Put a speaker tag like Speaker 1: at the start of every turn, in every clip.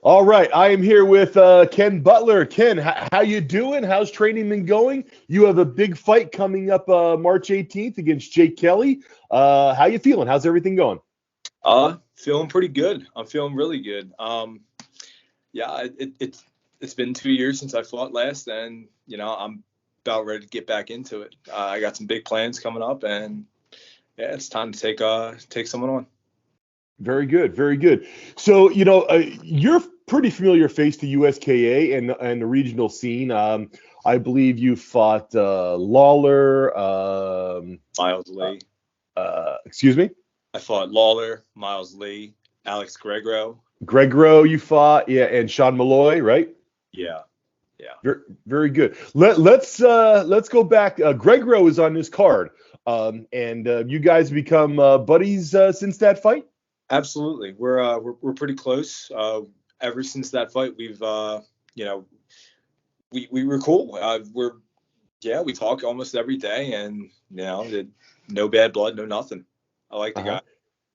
Speaker 1: All right, I am here with Ken Butler. Ken, how you doing? How's training been going? You have a big fight coming up March 18th against Jake Kelly. How you feeling? How's everything going?
Speaker 2: Feeling pretty good. I'm feeling really good. Yeah, it's been 2 years since I fought last, and I'm about ready to get back into it. I got some big plans coming up, and yeah, it's time to take someone on.
Speaker 1: Very good, very good. So, you're pretty familiar face to USKA and the regional scene. I believe you fought Lawler.
Speaker 2: Miles Lee.
Speaker 1: Excuse me?
Speaker 2: I fought Lawler, Miles Lee, Alex Gregro.
Speaker 1: Gregro, you fought, yeah, and Sean Malloy, right?
Speaker 2: Yeah, yeah.
Speaker 1: Very, very good. Let's go back. Gregro is on this card, and you guys become buddies since that fight.
Speaker 2: Absolutely. We're pretty close. Ever since that fight, we've we were cool. We talk almost every day, and no bad blood, no nothing. I like the
Speaker 1: Uh-huh.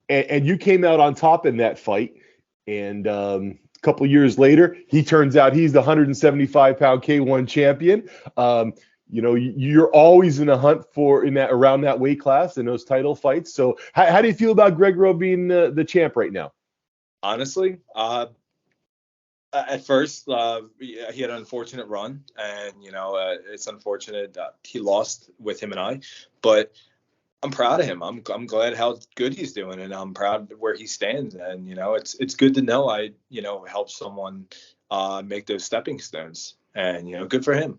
Speaker 2: guy.
Speaker 1: And you came out on top in that fight, and a couple of years later, he turns out he's the 175-pound K1 champion. You're always in a hunt for in that around that weight class in those title fights. So, how do you feel about Gregro being the champ right now?
Speaker 2: Honestly, at first, he had an unfortunate run, and it's unfortunate that he lost with him and I, but I'm proud of him. I'm glad how good he's doing, and I'm proud of where he stands. And it's good to know I help someone make those stepping stones, and good for him.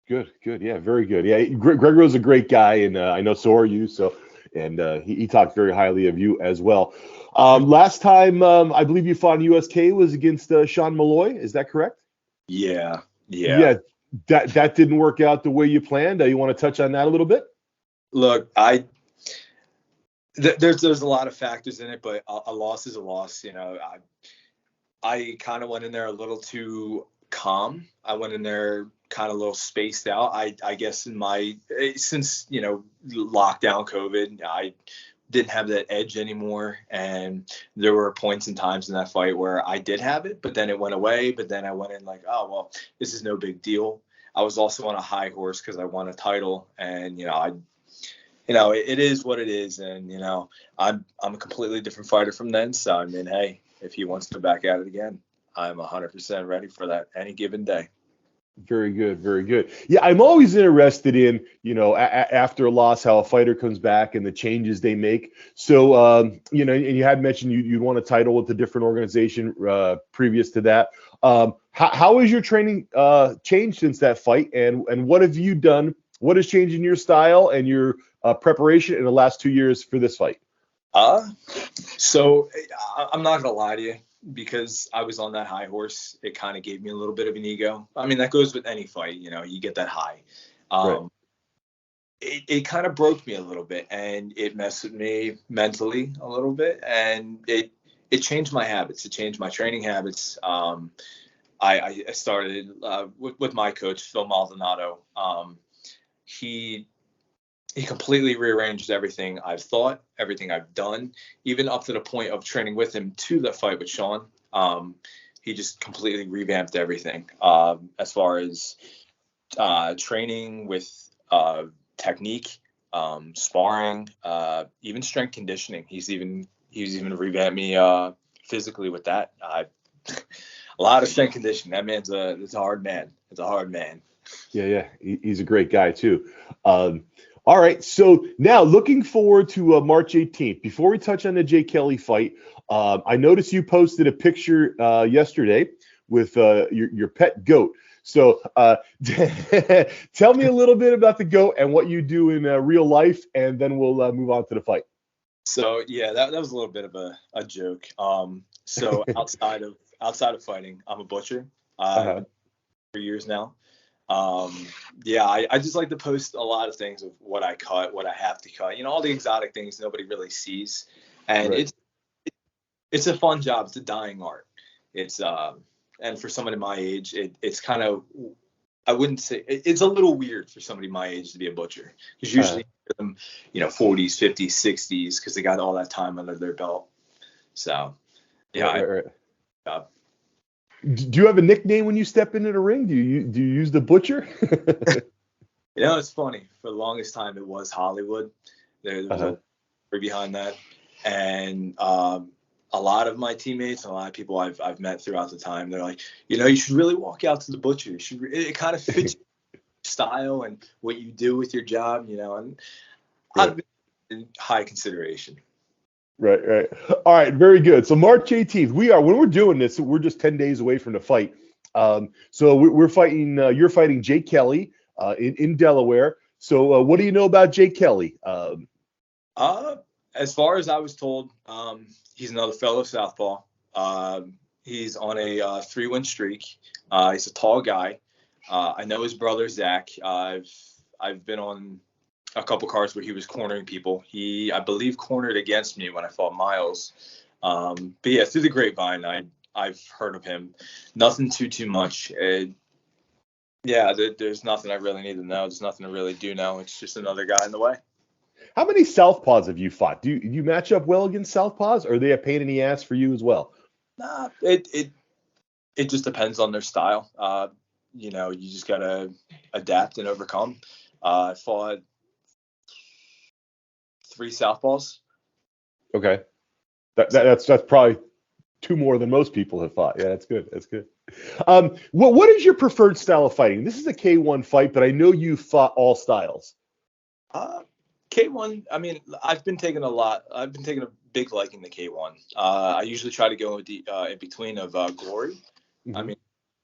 Speaker 1: Good, good, yeah, very good. Yeah, Gregory's a great guy, and I know so are you. So, and he talked very highly of you as well. Last time I believe you fought in USK was against Sean Malloy. Is that correct?
Speaker 2: Yeah, yeah.
Speaker 1: Yeah, that didn't work out the way you planned. You want to touch on that a little bit?
Speaker 2: Look, there's a lot of factors in it, but a loss is a loss. I kind of went in there a little too calm. I went in there kind of a little spaced out. I guess since lockdown COVID, I didn't have that edge anymore, and there were points and times in that fight where I did have it, but then it went away. But then I went in like, oh well, this is no big deal. I was also on a high horse because I won a title, and it is what it is, and I'm a completely different fighter from then. So I mean, hey, if he wants to go back at it again, I'm 100% ready for that any given day.
Speaker 1: Very good, very good. Yeah, I'm always interested in, after a loss, how a fighter comes back and the changes they make. So, and you had mentioned you'd won a title with a different organization previous to that. How has your training changed since that fight, and what have you done? What has changed in your style and your preparation in the last 2 years for this fight?
Speaker 2: So I'm not gonna lie to you, because I was on that high horse. It kind of gave me a little bit of an ego. I mean, that goes with any fight, you get that high.
Speaker 1: Right.
Speaker 2: It kind of broke me a little bit, and it messed with me mentally a little bit, and it changed my habits. It changed my training habits. I started with my coach, Phil Maldonado. He completely rearranged everything I've thought, everything I've done, even up to the point of training with him to the fight with Sean. He just completely revamped everything as far as training with technique, sparring, even strength conditioning. He's even revamped me physically with that. A lot of strength conditioning. That man's it's a hard man. It's a hard man.
Speaker 1: Yeah. He's a great guy too. All right, so now looking forward to March 18th. Before we touch on the Jay Kelly fight, I noticed you posted a picture yesterday with your pet goat. So tell me a little bit about the goat and what you do in real life, and then we'll move on to the fight.
Speaker 2: So yeah, that was a little bit of a joke. So outside of fighting, I'm a butcher. For years now. I just like to post a lot of things of what I cut, what I have to cut, all the exotic things nobody really sees. And
Speaker 1: Right.
Speaker 2: it's a fun job. It's a dying art. It's and for somebody my age, it's kind of, I wouldn't say, it's a little weird for somebody my age to be a butcher, because usually them 40s, 50s, 60s, because they got all that time under their belt. So yeah.
Speaker 1: Right. Do you have a nickname when you step into the ring? Do you use the Butcher?
Speaker 2: It's funny. For the longest time, it was Hollywood. There was
Speaker 1: Uh-huh.
Speaker 2: a story behind that, and a lot of my teammates and a lot of people I've met throughout the time, they're like, you should really walk out to the Butcher. It kind of fits your style and what you do with your job, and
Speaker 1: Right.
Speaker 2: I've been in high consideration.
Speaker 1: Right, right. All right, very good. So March 18th, when we're doing this, we're just 10 days away from the fight. So we're fighting, you're fighting Jake Kelly in Delaware. So what do you know about Jake Kelly?
Speaker 2: Uh, as far as I was told, he's another fellow southpaw. He's on a 3-win streak. He's a tall guy. I know his brother Zach. I've been on a couple cards where he was cornering people. He, I believe, cornered against me when I fought Miles. But yeah, through the grapevine, I've heard of him. Nothing too much. Yeah, there's nothing I really need to know. There's nothing to really do now. It's just another guy in the way.
Speaker 1: How many Southpaws have you fought? Do you match up well against Southpaws, or are they a pain in the ass for you as well?
Speaker 2: Nah, it just depends on their style. You just gotta adapt and overcome. I fought 3 southpaws.
Speaker 1: Okay.
Speaker 2: So,
Speaker 1: That's probably two more than most people have fought. Yeah, that's good. That's good. What is your preferred style of fighting? This is a K1 fight, but I know you fought all styles.
Speaker 2: uh, K1. I mean, I've been taking a big liking to K1. I usually try to go with the in between of glory. I
Speaker 1: Hmm.
Speaker 2: mean,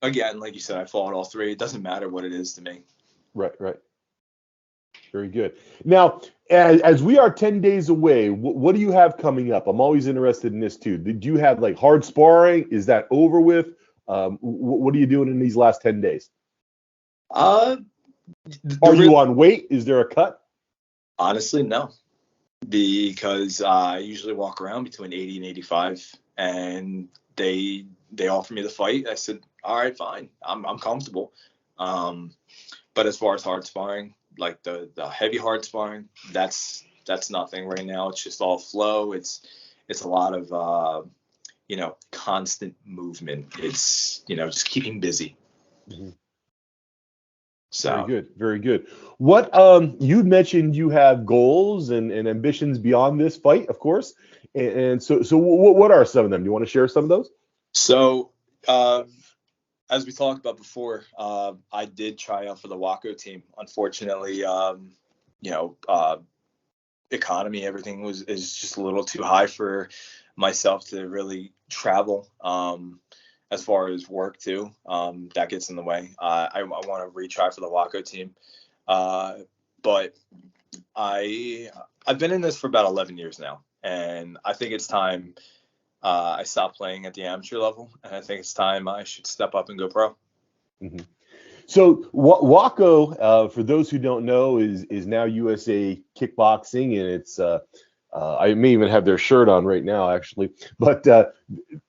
Speaker 2: again, like you said, I fought all 3. It doesn't matter what it is to me.
Speaker 1: Right, right. Very good. Now, as we are 10 days away, what do you have coming up? I'm always interested in this too. Do you have like hard sparring? Is that over with? What are you doing in these last 10 days?
Speaker 2: Uh, the
Speaker 1: Are
Speaker 2: real
Speaker 1: you on weight? Is there a cut?
Speaker 2: Honestly, no, because I usually walk around between 80 and 85, and they offer me the fight. I said, all right, fine, I'm comfortable. Um, but as far as hard sparring, like the heavy hard sparring, that's nothing right now. It's just all flow. It's a lot of constant movement. It's just keeping busy.
Speaker 1: Mhm. Very
Speaker 2: So.
Speaker 1: good. Very good. What you mentioned you have goals and ambitions beyond this fight, of course. And so what are some of them? Do you want to share some of those?
Speaker 2: So, as we talked about before, I did try out for the Waco team. Unfortunately, you know, uh, economy, everything is just a little too high for myself to really travel. As far as work too, that gets in the way. I want to retry for the Waco team, uh, but I've been in this for about 11 years now, and I think it's time I stopped playing at the amateur level, and I think it's time I should step up and go pro.
Speaker 1: Hmm. So Waco, for those who don't know, is now USA Kickboxing, and it's I may even have their shirt on right now, actually. But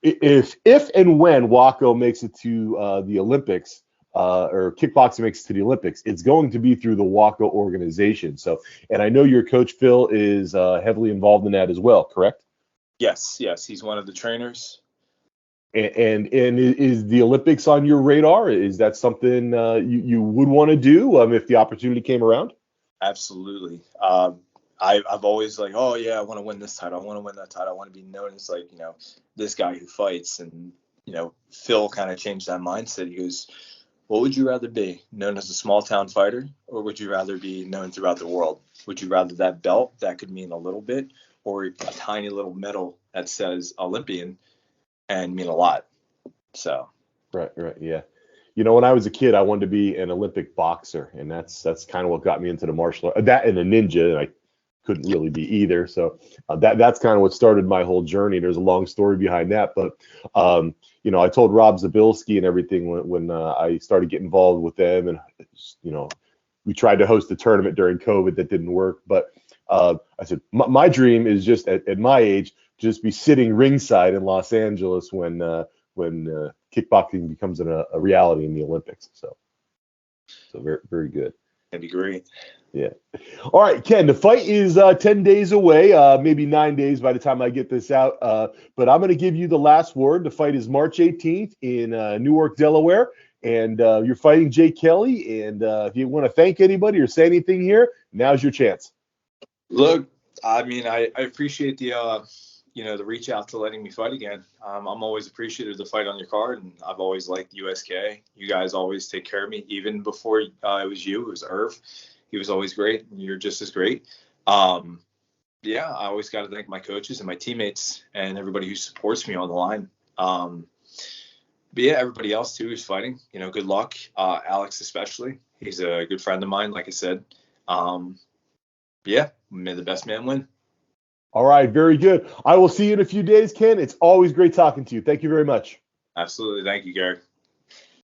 Speaker 1: if and when Waco makes it to the Olympics, or kickboxing makes it to the Olympics, it's going to be through the Waco organization. So, and I know your coach Phil is heavily involved in that as well, correct?
Speaker 2: Yes, he's one of the trainers.
Speaker 1: And is the Olympics on your radar? Is that something you would want to do if the opportunity came around?
Speaker 2: Absolutely. I've always like, oh yeah, I want to win this title. I want to win that title. I want to be known as like, this guy who fights. And, Phil kind of changed that mindset. He goes, what would you rather be, known as a small town fighter, or would you rather be known throughout the world? Would you rather that belt that could mean a little bit, or a tiny little medal that says Olympian and mean a lot? So.
Speaker 1: Right, right, yeah. When I was a kid, I wanted to be an Olympic boxer, and that's kind of what got me into the martial art. That and a ninja, and I couldn't really be either. So that's kind of what started my whole journey. There's a long story behind that, but I told Rob Zabilski and everything when I started getting involved with them, and you know, we tried to host a tournament during COVID that didn't work. But I said my dream is just at my age, just be sitting ringside in Los Angeles when kickboxing becomes a reality in the Olympics. So very very good.
Speaker 2: That'd be great.
Speaker 1: Yeah. All right, Ken, the fight is 10 days away, maybe 9 days by the time I get this out. But I'm going to give you the last word. The fight is March 18th in Newark, Delaware. And you're fighting Jay Kelly. And if you want to thank anybody or say anything here, now's your chance.
Speaker 2: Look, I mean, I appreciate the reach out to letting me fight again. I'm always appreciative of the fight on your card, and I've always liked USK. You guys always take care of me, even before it was you. It was Irv. He was always great, and you're just as great. Yeah, I always got to thank my coaches and my teammates and everybody who supports me on the line. But yeah, everybody else too who's fighting. Good luck. Alex especially. He's a good friend of mine, like I said. Yeah, may the best man win.
Speaker 1: All right, very good. I will see you in a few days, Ken. It's always great talking to you. Thank you very much.
Speaker 2: Absolutely. Thank you, Gary.